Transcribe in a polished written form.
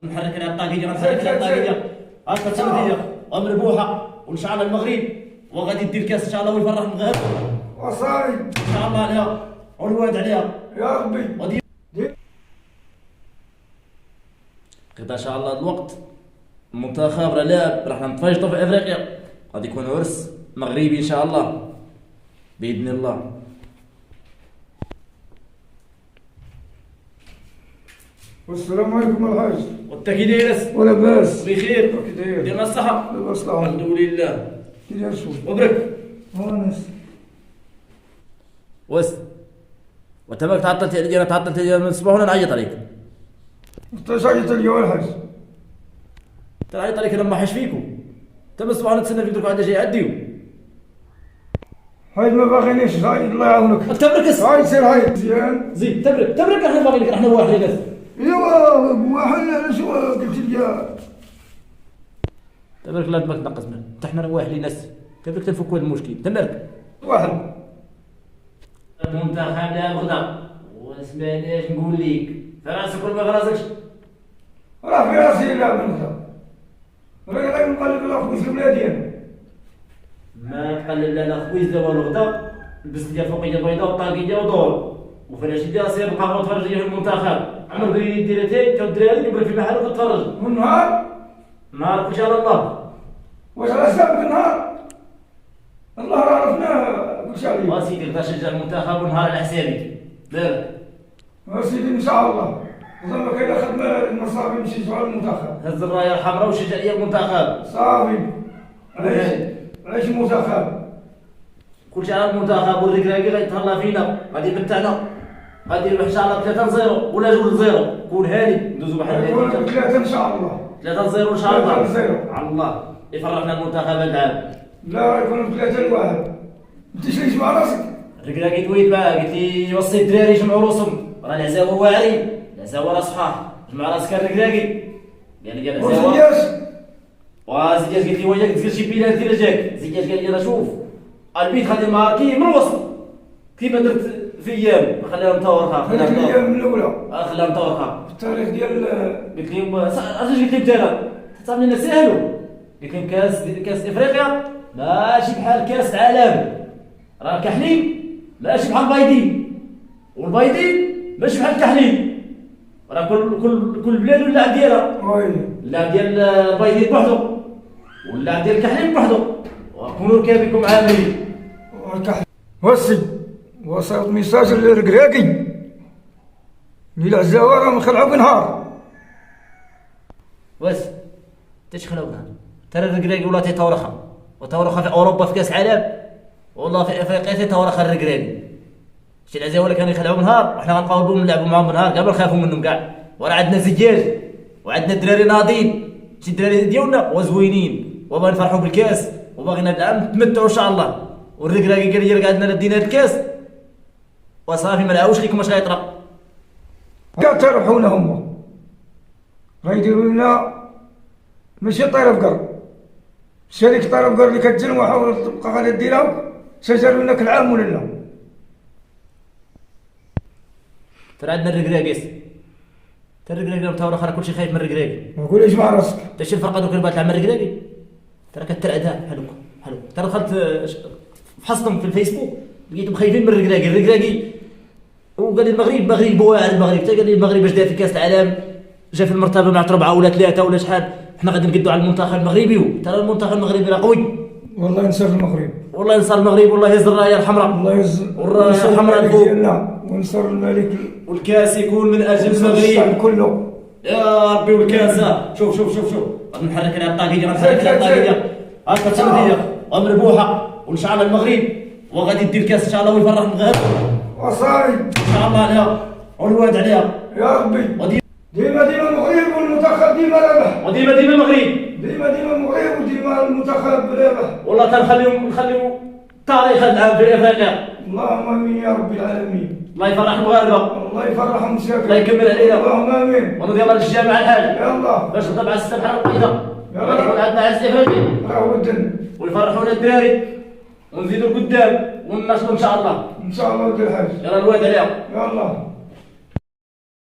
نحرك على الطاقية، نحرك على الطاقية. هاكا السعودية ومربوحة وإن شاء الله المغرب وغادي دير كاس إن شاء الله ويفرح المغرب. وصاي إن شاء الله عليها والوالد عليها. يا ربي. قطع إن شاء الله الوقت المنتخب راه لاعب، راح نتفاجئوا في افريقيا، غادي يكون عرس مغربي ان شاء الله باذن الله. والسلام عليكم الحاج. وانت كي داير؟ ولا باس بخير؟ كي داير؟ ديما الصحة؟ لاباس الحال. الحمد لله. كي داير شوف؟ مبروك. ونس. وس وانت ماك تعطلت عليا، تعطلت عليا من الصباح وانا نعيط عليك. انت شايط اليوم الحاج. نعيط عليك انا ما حاش فيكم. انت من الصباح نتسنى فيك درك عاد جاي عديو. هايد ما باغينيش، هايد الله يعاونك. انت بركس. هايد سير هايد مزيان. زيد تبرك تبرك، احنا باغيينك، احنا واحد ناس. ايوا واحد علاش قلت لي تبارك الله تبارك نقص منه، حتى حنا واحد ناس تبارك تنفكوا هذا المشكل. تبارك واحد المنتخب لا غدا واسمعني اش نقول لك، فراسك ولا ما فراسكش؟ راه في راسي لا بنخدم. راه غير نقلب على خويا البلادي انا. ما تقلب لنا خويز دابا الغدا، لبست لي فوقيه بيضاء وطاقيه ودور وفراشي ديال سير بقى تفرج لي في المنتخب. عمر بغي دير تاي تا الدراري كبر في المحل وتتفرج. والنهار نهار كل شيء على الله. واش على سبب النهار؟ الله راه عرفناه كلشي عليه. واسيدي غدا شجع المنتخب ونهار على حسابي. بارك. سيدي ان شاء الله. زعما كاينه خدمه المصابي نمشي على المنتخب. هز الرايه الحمراء وشجع لي المنتخب. صافي. علاش المنتخب؟ كلشي على المنتخب والركراكي غيتهلا فينا، غادي يمتعنا، غادي يربح ان شاء الله 3-0 ولا 2-0. كون هاني ندوزو بواحد يكون النتيجه 3 ان شاء الله. 3-0 ان شاء الله. 3-0 على الله يفرحنا المنتخب هذا العام. لا يكون 3-1. انت شنو يجمع راسك؟ الركراكي دويت معاه قلت لي يوصي الدراري يجمعوا روسهم، راه العزاوه واعرين، العزاوه راه صحاح، جمع راسك الركراكي. قال لي العزاوه وزياش وزياش قلت لي وياك تدير شي بيلانتي رجاك. زياش قال لي انا شوف البيت غادي ماركي من الوسط كيما درت في ايام، خليها متورخه، هذيك الايام من الاولى خليها متورخه. في التاريخ ديال قلت لهم عرفتي قلت لهم ترى تعطيني لنا ساهلوا، قلت لهم كاس افريقيا ماشي بحال كاس العالم، راه الكحلين ماشي بحال البيضين والبيضين ماشي بحال الكحلين، راه كل بلاد واللاعب ديالها. وي اللاعب ديال البيضين بوحدو واللاعب ديال الكحلين بوحدو، وكونوا كابكم عاملين. وصي وصلت ميساج للركراكي العزاوه راه مخلعوا بنهار. واش تشخلوا بها ترى الركراكي ولا تيتورخه وتورخه في اوروبا في كاس العالم، والله في افريقيا تيتورخه الركراكي. شي العزاوه اللي كانوا يخلعوا بالنهار وحنا غنقاوبوا نلعبوا معاهم بالنهار قبل نخافوا منهم كاع. وراه عندنا زجاج وعندنا الدراري ناضين، شي الدراري ديالنا وزوينين وباغي نفرحوا بالكاس وباغيين هذا العام نتمتعوا ان شاء الله. والركراكي قال لي راه عندنا دينا هذا الكاس وصافي ما نعاوش لكم اش غيطرا. كاع تربحونا هما غيديروا لنا ماشي طير بقر، شريك طير بقر اللي كتجن وحاول تبقى غادي ديرها شجر لنا العام ولا لا. ترى عندنا الركراكيس، ترى الركراكي متورخ، راه كلشي خايف من الركراكي. نقول اجمع راسك. تا شي الفرقه دوك اللي بغات تلعب مع الركراكي ترى كترعدها بحالك بحالك. ترى دخلت فحصتهم في الفيسبوك لقيتهم خايفين من الركراكي وقال لي المغرب واعر، المغرب حتى قال لي المغرب اش دار في كاس العالم جا في المرتبه مع 4 ولا 3 ولا شحال، حنا غادي نقدوا على المنتخب المغربي. ترى المنتخب المغربي راه قوي، والله ينصر المغرب، والله ينصر المغرب، والله يهز الرايه الحمراء، الله يهز والرايه الحمراء الفوق ديالنا ونصر الملك والكاس يكون من اجل المغرب الشعب كله يا ربي. والكاس شوف شوف شوف شوف غنحرك على الطاقيه، غنحرك على الطاقيه. هاكا السعوديه ومربوحه وان شاء الله المغرب وغادي دير كاس ان شاء الله ويفرح المغرب. وصاي ان شاء الله عليها والوالد عليها. يا ربي. ديما المغرب والمنتخب ديما رابح، وديما المغرب، ديما المغرب وديما المنتخب رابح. والله نخليو تاريخ العام في افريقيا. اللهم امين يا رب العالمين. الله يفرح المغاربه، الله يفرحهم مساكن، الله يكمل علينا. اللهم امين. ونوض يلاه للجامعه الحاج يلا باش نضرب على 6 بحال القيده يا غادي يكون رب. عندنا عز افريقي راه ودن ويفرحونا الدراري ونزيدوا لقدام وننشطوا ان شاء الله. ان شاء الله ودي الحاج. يلا الوالد عليها. يلا